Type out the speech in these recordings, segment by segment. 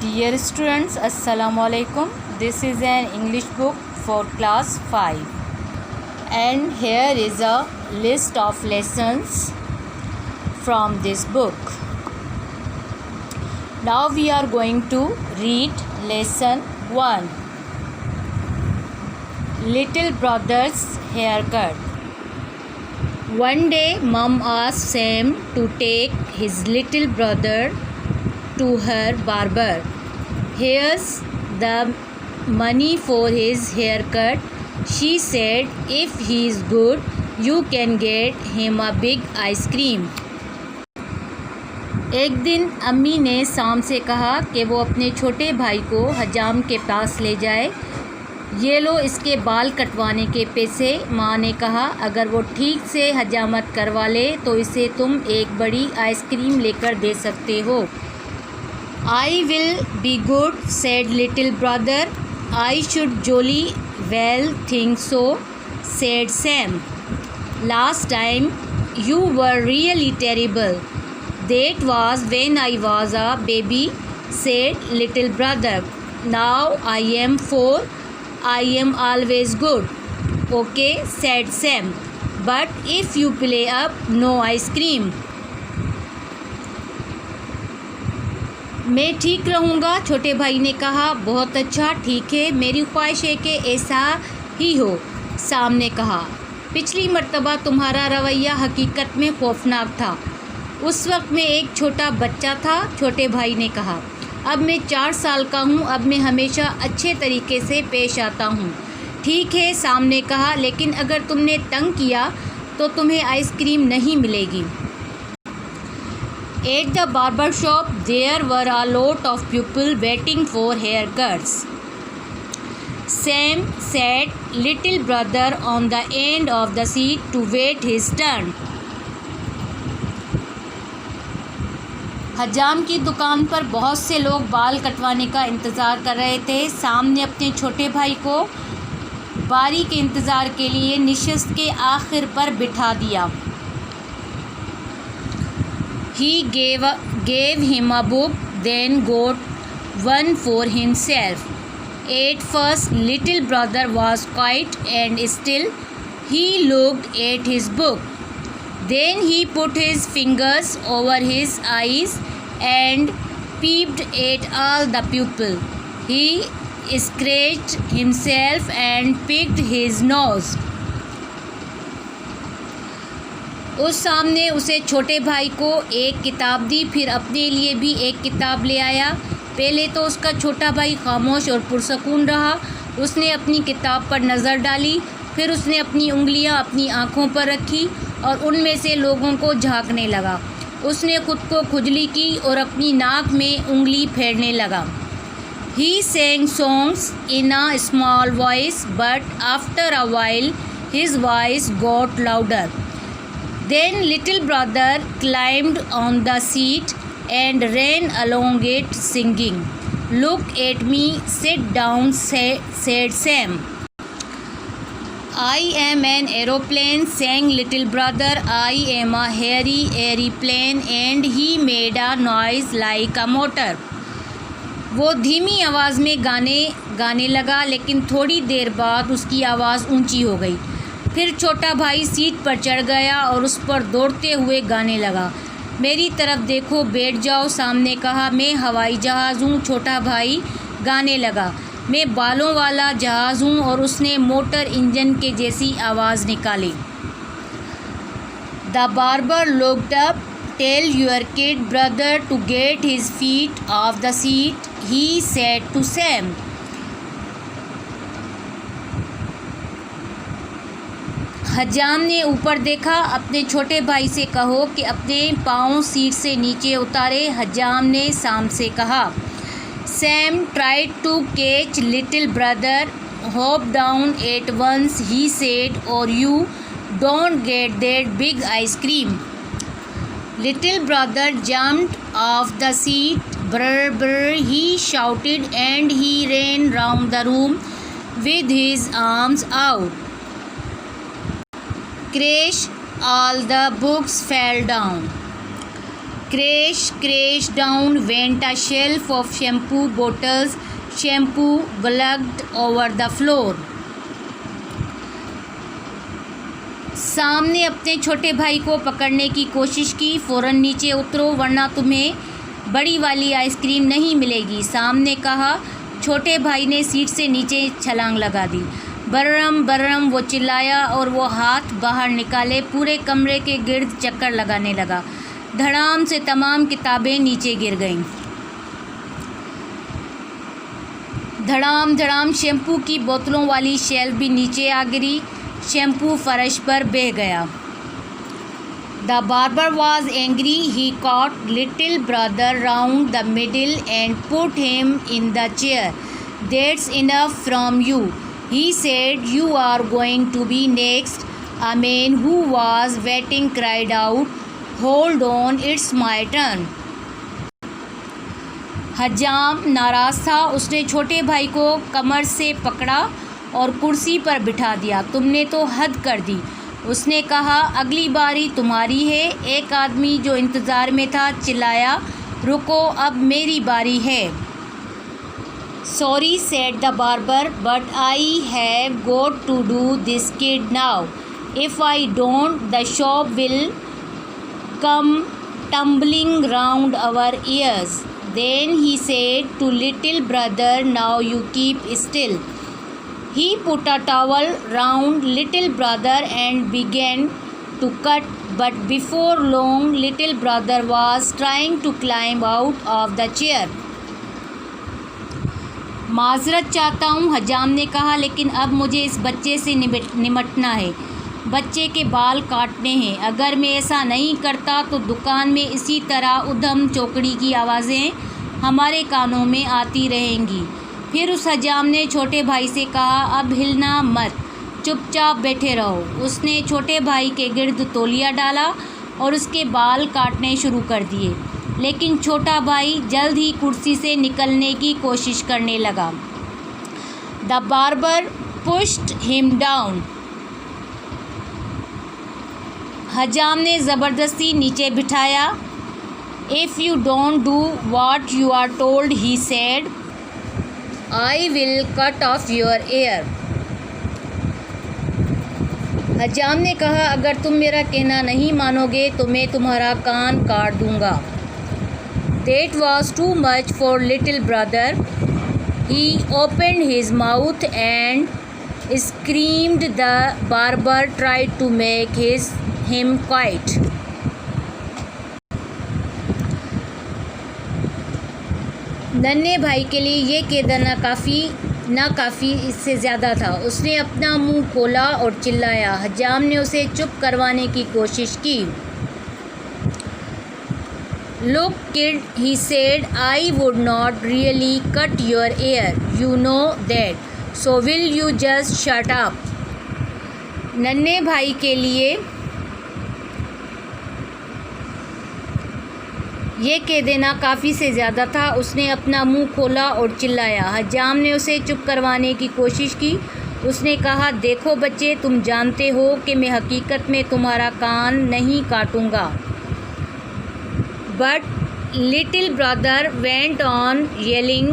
Dear students, Assalamu alaikum. This is an English book for class 5, and here is a list of lessons from this book. Now we are going to read lesson 1, Little Brother's Haircut. One day mom asked Sam to take his little brother to her barber. Here's the money for his haircut, she said. If he is good, you can get him a big ice cream. एक दिन अम्मी ने शाम से कहा कि वो अपने छोटे भाई को हजाम के पास ले जाए. ये लो इसके बाल कटवाने के पैसे. माँ ने कहा अगर वो ठीक से हजामत करवा ले तो इसे तुम एक बड़ी आइसक्रीम लेकर दे सकते हो. I will be good, said little brother. I should jolly well think so, said Sam. Last time you were really terrible. That was when I was a baby, said little brother. Now I am 4. I am always good. Okay, said Sam. But if you play up, no ice cream. मैं ठीक रहूँगा, छोटे भाई ने कहा. बहुत अच्छा, ठीक है, मेरी ख्वाहिश है कि ऐसा ही हो, साम ने कहा. पिछली मर्तबा तुम्हारा रवैया हकीकत में खौफनाक था. उस वक्त मैं एक छोटा बच्चा था, छोटे भाई ने कहा. अब मैं 4 साल का हूँ. अब मैं हमेशा अच्छे तरीके से पेश आता हूँ. ठीक है, साम ने कहा, लेकिन अगर तुमने तंग किया तो तुम्हें आइसक्रीम नहीं मिलेगी. At the barber shop, there were a lot of people waiting for haircuts. Sam sat little brother on the end of the seat to wait his turn. हजाम की दुकान पर बहुत से लोग बाल कटवाने का इंतज़ार कर रहे थे. साम ने अपने छोटे भाई को बारी के इंतज़ार के लिए निशस्त के आखिर पर बिठा दिया. He gave him a book, then got one for himself. At first, little brother was quiet and still. He looked at his book. Then he put his fingers over his eyes and peeped at all the pupils. He scratched himself and picked his nose. उस साम ने उसे छोटे भाई को एक किताब दी, फिर अपने लिए भी एक किताब ले आया. पहले तो उसका छोटा भाई खामोश और पुरसकून रहा. उसने अपनी किताब पर नज़र डाली, फिर उसने अपनी उंगलियां अपनी आँखों पर रखी और उनमें से लोगों को झांकने लगा. उसने खुद को खुजली की और अपनी नाक में उंगली फेरने लगा. He sang songs in a small voice, but after a while his voice got louder. Then little brother climbed on the seat and ran along it singing. Look at me, sit down, said Sam. I am an aeroplane, sang little brother. I am a hairy aeroplane, and he made a noise like a motor. वो धीमी आवाज़ में गाने लगा, लेकिन थोड़ी देर बाद उसकी आवाज़ ऊंची हो गई. फिर छोटा भाई सीट पर चढ़ गया और उस पर दौड़ते हुए गाने लगा. मेरी तरफ देखो, बैठ जाओ, सामने कहा. मैं हवाई जहाज़ हूँ, छोटा भाई गाने लगा. मैं बालों वाला जहाज़ हूँ. और उसने मोटर इंजन के जैसी आवाज़ निकाली. The barber looked up. Tell your kid brother to get his feet off the seat, he said to Sam. हजाम ने ऊपर देखा. अपने छोटे भाई से कहो कि अपने पाँव सीट से नीचे उतारे, हजाम ने साम से कहा. Sam tried to catch little brother. Hop down at once, he said, or you don't get that big ice cream. Little brother jumped off the seat. Brr brr, he shouted, and he ran round the room with his arms out. Crash, all the books fell down. Crash down went a shelf of shampoo bottles. Shampoo glugged over the floor. साम ने अपने छोटे भाई को पकड़ने की कोशिश की। फ़ौरन नीचे उतरो वरना तुम्हें बड़ी वाली आइसक्रीम नहीं मिलेगी, साम ने कहा। छोटे भाई ने सीट से नीचे छलांग लगा दी। बर्रम बर्रम वो चिल्लाया और वो हाथ बाहर निकाले पूरे कमरे के गिर्द चक्कर लगाने लगा। धड़ाम से तमाम किताबें नीचे गिर गईं। धड़ाम धड़ाम शैम्पू की बोतलों वाली शेल्फ भी नीचे आ गिरी। शैम्पू फर्श पर बह गया। The barber was angry. He caught little brother round the middle and put him in the chair. That's enough from you, he said. You are going to be next. A man who was waiting cried out, hold on, it's my turn. हजाम नाराज़ था। उसने छोटे भाई को कमर से पकड़ा और कुर्सी पर बिठा दिया। तुमने तो हद कर दी, उसने कहा। अगली बारी तुम्हारी है। एक आदमी जो इंतज़ार में था चिल्लाया, रुको, अब मेरी बारी है। Sorry said the barber, but I have got to do this kid now. If I don't the shop will come tumbling round our ears. Then he said to little brother, now you keep still. He put a towel round little brother and began to cut, but before long little brother was trying to climb out of the chair. माज़रत चाहता हूँ, हजाम ने कहा, लेकिन अब मुझे इस बच्चे से निमटना है। बच्चे के बाल काटने हैं। अगर मैं ऐसा नहीं करता तो दुकान में इसी तरह उधम चौकड़ी की आवाज़ें हमारे कानों में आती रहेंगी। फिर उस हजाम ने छोटे भाई से कहा, अब हिलना मत, चुपचाप बैठे रहो। उसने छोटे भाई के गिर्द तौलिया डाला और उसके बाल काटने शुरू कर दिए, लेकिन छोटा भाई जल्द ही कुर्सी से निकलने की कोशिश करने लगा। The barber pushed him down. हजाम ने ज़बरदस्ती नीचे बिठाया। If you don't do what you are told, he said, I will cut off your ear. हजाम ने कहा, अगर तुम मेरा कहना नहीं मानोगे तो मैं तुम्हारा कान काट दूंगा। That was too much for little brother. He opened his mouth and screamed. The barber tried to make him quiet. नन्हे भाई के लिए ये कह देना नाकाफ़ी इससे ज़्यादा था। उसने अपना मुंह खोला और चिल्लाया। हजाम ने उसे चुप करवाने की कोशिश की। Look kid, he said, I would not really cut your ear, you know that, so will you just shut up? नन्हे भाई के लिए ये कह देना काफ़ी से ज़्यादा था। उसने अपना मुंह खोला और चिल्लाया। हजाम ने उसे चुप करवाने की कोशिश की। उसने कहा, देखो बच्चे, तुम जानते हो कि मैं हकीकत में तुम्हारा कान नहीं काटूंगा। But little brother went on yelling.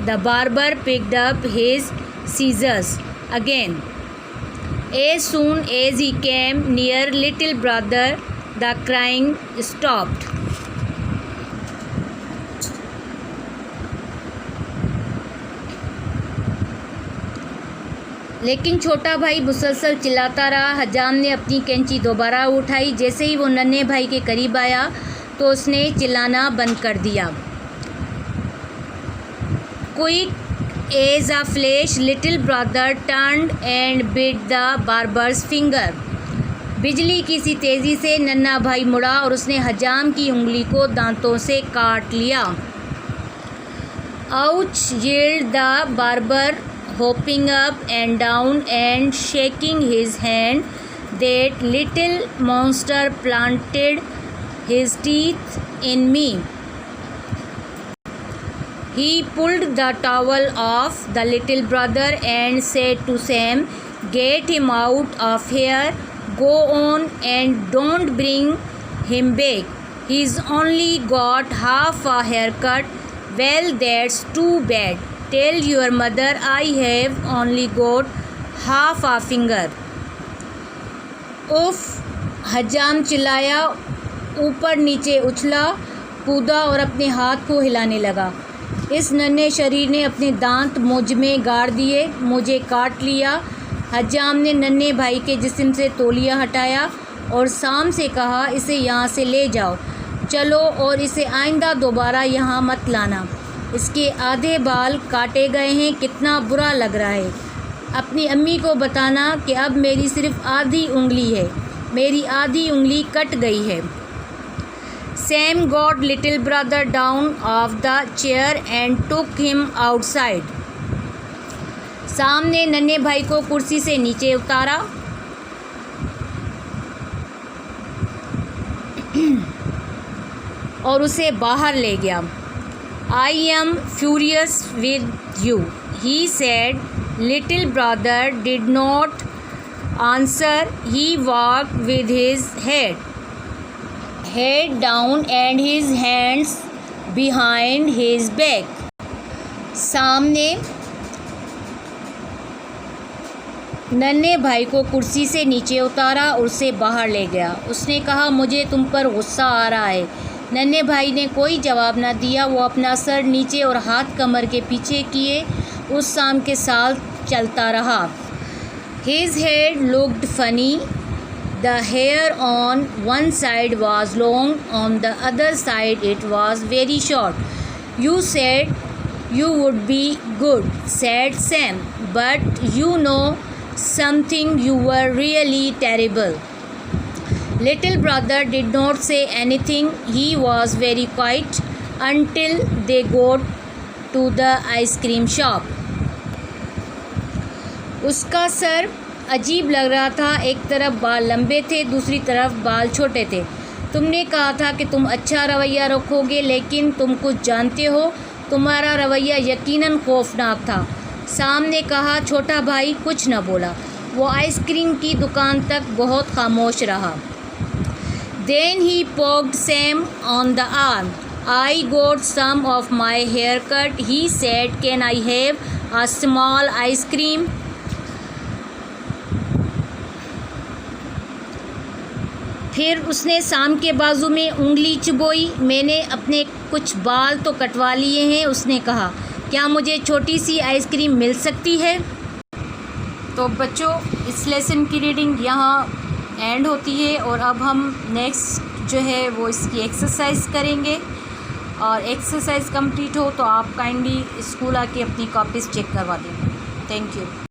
The barber picked up his scissors again. As soon as he came near little brother, the crying stopped. लेकिन छोटा भाई मुसलसल चिल्लाता रहा। हजाम ने अपनी कैंची दोबारा उठाई। जैसे ही वो नन्हे भाई के करीब आया तो उसने चिल्लाना बंद कर दिया। Quick as a flash, little brother turned and bit the barber's finger. बिजली की सी तेज़ी से नन्हा भाई मुड़ा और उसने हजाम की उंगली को दांतों से काट लिया। Ouch! yelled the barber, hopping up and down and shaking his hand. That little monster planted his teeth in me. He pulled the towel off the little brother and said to Sam, get him out of here. Go on and don't bring him back. He's only got half a haircut. Well, that's too bad. Tell your mother I have only got half a finger. उफ, हजाम चिल्लाया, ऊपर नीचे उछला कूदा और अपने हाथ को हिलाने लगा। इस नन्हे शरीर ने अपने दांत मुझ में गाड़ दिए, मुझे काट लिया। हजाम ने नन्हे भाई के जिस्म से तौलिया हटाया और शाम से कहा, इसे यहाँ से ले जाओ, चलो, और इसे आइंदा दोबारा यहाँ मत लाना। इसके आधे बाल काटे गए हैं, कितना बुरा लग रहा है। अपनी अम्मी को बताना कि अब मेरी सिर्फ आधी उंगली है, मेरी आधी उंगली कट गई है। Sam got little brother down off the chair and took him outside. साम ने नन्हे भाई को कुर्सी से नीचे उतारा और उसे बाहर ले गया। I am furious with you, he said. Little brother did not answer. He walked with his head down and his hands behind his back. सामने नन्हे भाई को कुर्सी से नीचे उतारा और उसे बाहर ले गया। उसने कहा, मुझे तुम पर गुस्सा आ रहा है। नन्हे भाई ने कोई जवाब न दिया। वो अपना सर नीचे और हाथ कमर के पीछे किए उस शाम के साथ चलता रहा। His head looked funny. The hair on one side was long, on the other side it was very short. You said you would be good, said Sam, but you know something, you were really terrible. Little brother did not say anything. He was very quiet until they got to the ice cream shop. उसका sir अजीब लग रहा था, एक तरफ बाल लंबे थे, दूसरी तरफ बाल छोटे थे। तुमने कहा था कि तुम अच्छा रवैया रखोगे, लेकिन तुम कुछ जानते हो, तुम्हारा रवैया यकीनन खौफनाक था। शाम ने कहा। छोटा भाई कुछ न बोला। वो आइसक्रीम की दुकान तक बहुत खामोश रहा। Then he poked Sam on the arm. I got some of my haircut, he said. Can I have a small ice cream? फिर उसने शाम के बाजू में उंगली चुभोई। मैंने अपने कुछ बाल तो कटवा लिए हैं, उसने कहा। क्या मुझे छोटी सी आइसक्रीम मिल सकती है? तो बच्चों, इस लेसन की रीडिंग यहाँ एंड होती है और अब हम नेक्स्ट जो है वो इसकी एक्सरसाइज करेंगे। और एक्सरसाइज कंप्लीट हो तो आप काइंडली स्कूल आके अपनी कॉपीज़ चेक करवा दें। Thank you.